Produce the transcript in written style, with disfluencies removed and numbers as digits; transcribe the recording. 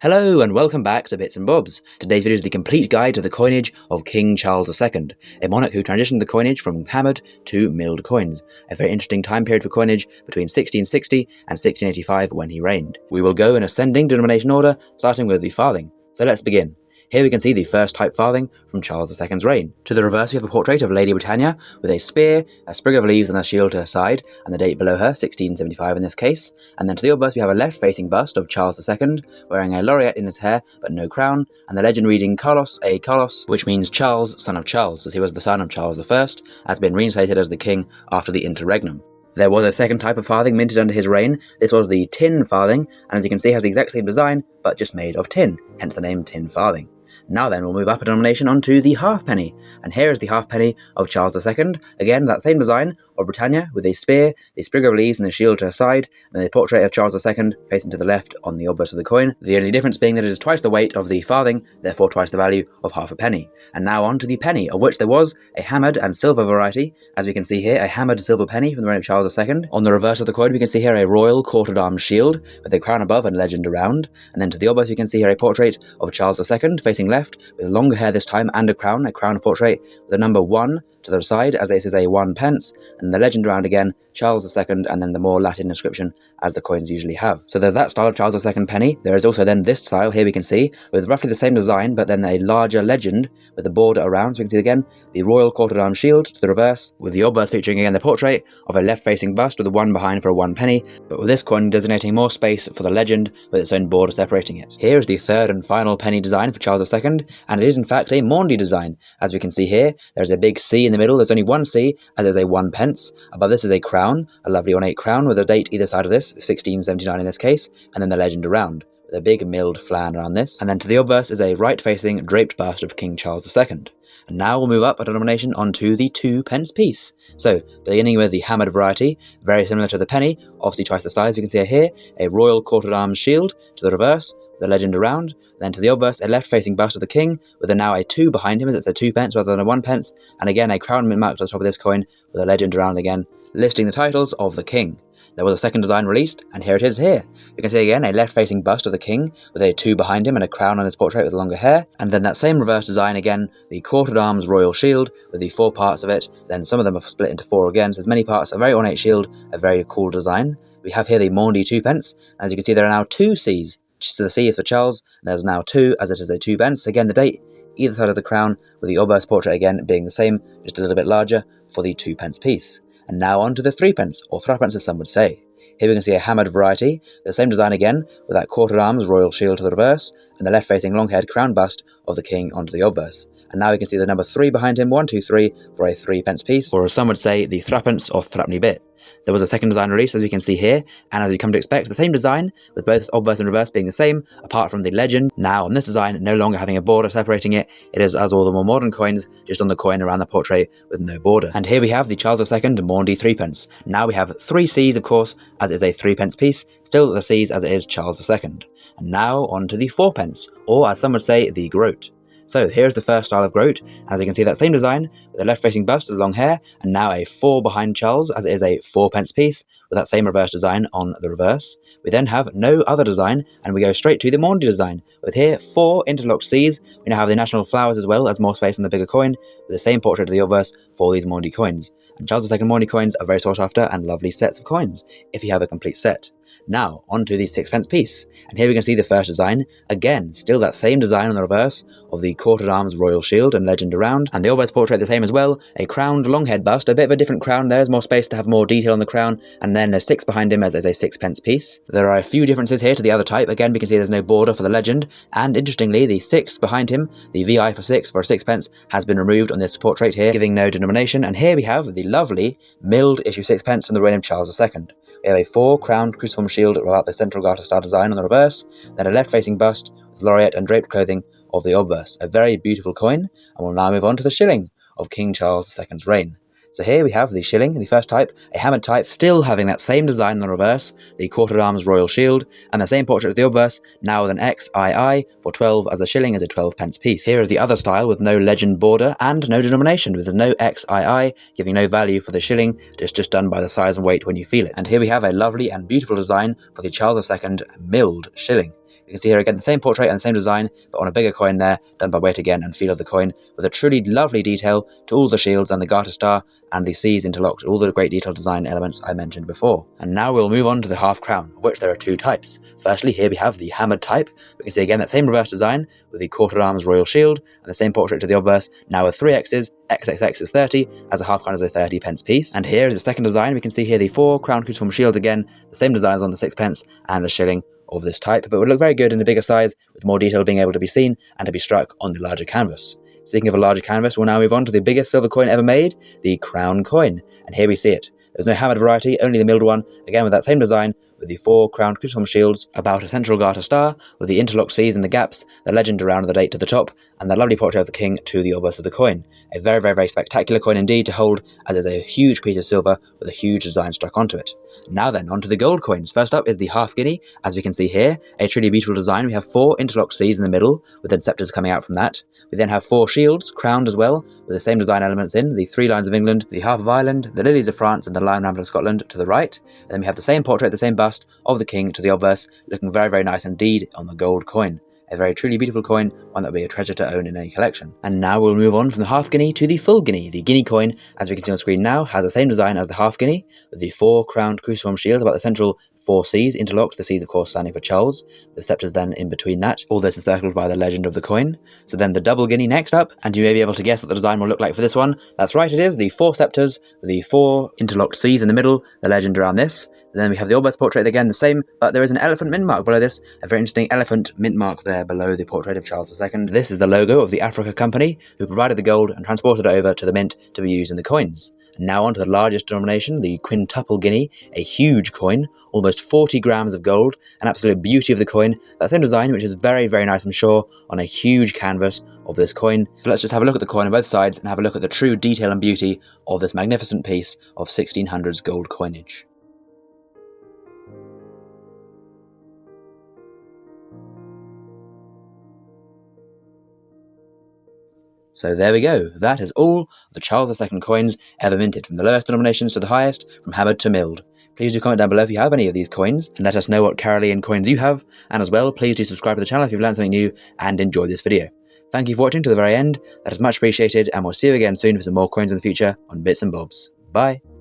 Hello and welcome back to Bits and Bobs. Today's video is the complete guide to the coinage of King Charles II, a monarch who transitioned the coinage from hammered to milled coins, a very interesting time period for coinage between 1660 and 1685 when he reigned. We will go in ascending denomination order, starting with the farthing. So let's begin. Here we can see the first type farthing from Charles II's reign. To the reverse we have a portrait of Lady Britannia with a spear, a sprig of leaves and a shield to her side, and the date below her, 1675 in this case. And then to the obverse we have a left-facing bust of Charles II, wearing a laureate in his hair but no crown, and the legend reading Carlos a Carlos, which means Charles, son of Charles, as he was the son of Charles I, has been reinstated as the king after the interregnum. There was a second type of farthing minted under his reign. This was the tin farthing, and as you can see has the exact same design, but just made of tin, hence the name tin farthing. Now then, we'll move up a denomination onto the halfpenny, and here is the halfpenny of Charles II, again that same design of Britannia with a spear, the sprig of leaves and the shield to her side, and the portrait of Charles II facing to the left on the obverse of the coin, the only difference being that it is twice the weight of the farthing, therefore twice the value of half a penny. And now on to the penny, of which there was a hammered and silver variety, as we can see here, a hammered silver penny from the reign of Charles II. On the reverse of the coin we can see here a royal quartered-arms shield with a crown above and legend around, and then to the obverse we can see here a portrait of Charles II facing left with longer hair this time and a crown portrait with the number 1 to the side as this is a 1 pence, and the legend around again, Charles II, and then the more Latin inscription as the coins usually have. So there's that style of Charles II penny. There is also then this style, here we can see, with roughly the same design, but then a larger legend with the border around, so we can see again, the royal quartered-arm shield to the reverse, with the obverse featuring again the portrait of a left-facing bust with the 1 behind for a 1 penny, but with this coin designating more space for the legend with its own border separating it. Here is the third and final penny design for Charles II, and it is in fact a Maundy design. As we can see here, there's a big C in the middle, there's only one C, as there's a 1 pence. Above this is a crown, a lovely ornate crown with a date either side of this, 1679 in this case, and then the legend around, with a big milled flan around this. And then to the obverse is a right-facing draped bust of King Charles II. And now we'll move up a denomination onto the 2p piece. So, beginning with the hammered variety, very similar to the penny, obviously twice the size, we can see here, a royal quartered-arms shield to the reverse, the legend around, then to the obverse a left-facing bust of the king, with now a 2 behind him as it's a 2p rather than a 1p, and again a crown marked on the top of this coin with a legend around again, listing the titles of the king. There was a second design released, and here it is here. You can see again a left-facing bust of the king, with a 2 behind him and a crown on his portrait with longer hair, and then that same reverse design again, the quartered arms royal shield, with the 4 parts of it, then some of them are split into 4 again, so there's many parts, a very ornate shield, a very cool design. We have here the Maundy 2p, as you can see there are now 2 C's. So the C is for Charles, and there's now 2, as it is a 2p. Again, the date, either side of the crown, with the obverse portrait again being the same, just a little bit larger, for the 2p piece. And now on to the 3p, or threepence as some would say. Here we can see a hammered variety, the same design again, with that quartered arms royal shield to the reverse, and the left-facing long-haired crown bust of the king onto the obverse. And now we can see the number 3 behind him, 1, 2, 3, for a 3p piece, or as some would say, the threepence or threepenny bit. There was a second design release, as we can see here, and as you come to expect, the same design, with both obverse and reverse being the same, apart from the legend. Now, on this design, no longer having a border separating it, it is, as all the more modern coins, just on the coin around the portrait with no border. And here we have the Charles II Maundy 3p. Now we have 3 C's, of course, as it is a 3p piece, still the C's as it is Charles II. And now on to the 4p, or as some would say, the groat. So here's the first style of groat, as you can see that same design, with a left-facing bust with long hair, and now a 4 behind Charles, as it is a 4p piece, with that same reverse design on the reverse. We then have no other design, and we go straight to the Maundy design, with here 4 interlocked C's. We now have the national flowers as well, as more space on the bigger coin, with the same portrait of the obverse for these Maundy coins. And Charles II Maundy coins are very sought after and lovely sets of coins, if you have a complete set. Now, on to the 6p piece, and here we can see the first design, again, still that same design on the reverse, of the quartered arms royal shield and legend around, and the obverse portrait the same as well, a crowned long head bust, a bit of a different crown, there's more space to have more detail on the crown, and then a 6 behind him as a 6p piece. There are a few differences here to the other type, again we can see there's no border for the legend, and interestingly the 6 behind him, the VI for 6 for a 6p, has been removed on this portrait here, giving no denomination, and here we have the lovely milled issue 6p in the reign of Charles II. We have a 4 crowned cruciform shield without the central garter star design on the reverse, then a left-facing bust with laureate and draped clothing of the obverse. A very beautiful coin, and we'll now move on to the shilling of King Charles II's reign. So here we have the shilling, the first type, a hammered type, still having that same design on the reverse, the quartered arms royal shield, and the same portrait of the obverse, now with an XII for 12 as a shilling as a 12p piece. Here is the other style with no legend border and no denomination, with no XII, giving no value for the shilling, just done by the size and weight when you feel it. And here we have a lovely and beautiful design for the Charles II milled shilling. You We can see here again the same portrait and the same design, but on a bigger coin there, done by weight again and feel of the coin, with a truly lovely detail to all the shields and the garter star and the C's interlocked, all the great detailed design elements I mentioned before. And now we'll move on to the half crown, of which there are two types. Firstly, here we have the hammered type. We can see again that same reverse design with the quarter arms royal shield and the same portrait to the obverse, now with 3 X's, XXX is 30, as a half crown is a 30p piece. And here is the second design. We can see here the 4 crown cruciform shields again, the same designs on the sixpence and the shilling of this type, but would look very good in a bigger size, with more detail being able to be seen and to be struck on the larger canvas. Speaking of a larger canvas, we'll now move on to the biggest silver coin ever made, the crown coin. And here we see it. There's no hammered variety, only the milled one, again with that same design, with the 4 crowned cruciform shields, about a central garter star, with the interlocked C's in the gaps, the legend around the date to the top, and the lovely portrait of the king to the obverse of the coin. A very, very, very spectacular coin indeed to hold, as there's a huge piece of silver with a huge design struck onto it. Now then, onto the gold coins. First up is the half guinea. As we can see here, a truly beautiful design. We have 4 interlocked C's in the middle, with then scepters coming out from that. We then have 4 shields, crowned as well, with the same design elements in, the 3 lines of England, the harp of Ireland, the lilies of France, and the lion rampant of Scotland to the right. And then we have the same portrait, the same bust of the king to the obverse, looking very, very nice indeed on the gold coin. A very truly beautiful coin, one that would be a treasure to own in any collection. And now we'll move on from the half guinea to the full guinea. The guinea coin, as we can see on screen now, has the same design as the half guinea, with the 4 crowned cruciform shields about the central 4 C's interlocked, the C's of course standing for Charles, the scepters then in between that, all this encircled by the legend of the coin. So then the double guinea next up, and you may be able to guess what the design will look like for this one. That's right, it is the 4 scepters, with the 4 interlocked C's in the middle, the legend around this. And then we have the obverse portrait again, the same, but there is an elephant mint mark below this, a very interesting elephant mint mark there below the portrait of Charles II. This is the logo of the Africa Company, who provided the gold and transported it over to the mint to be used in the coins. And now on to the largest denomination, the quintuple guinea, a huge coin, almost 40 grams of gold, an absolute beauty of the coin, that same design which is very, very nice I'm sure, on a huge canvas of this coin. So let's just have a look at the coin on both sides and have a look at the true detail and beauty of this magnificent piece of 1600s gold coinage. So there we go, that is all the Charles II coins ever minted, from the lowest denominations to the highest, from hammered to milled. Please do comment down below if you have any of these coins, and let us know what Carolean coins you have, and as well, please do subscribe to the channel if you've learned something new, and enjoyed this video. Thank you for watching to the very end, that is much appreciated, and we'll see you again soon for some more coins in the future on Bits and Bobs. Bye!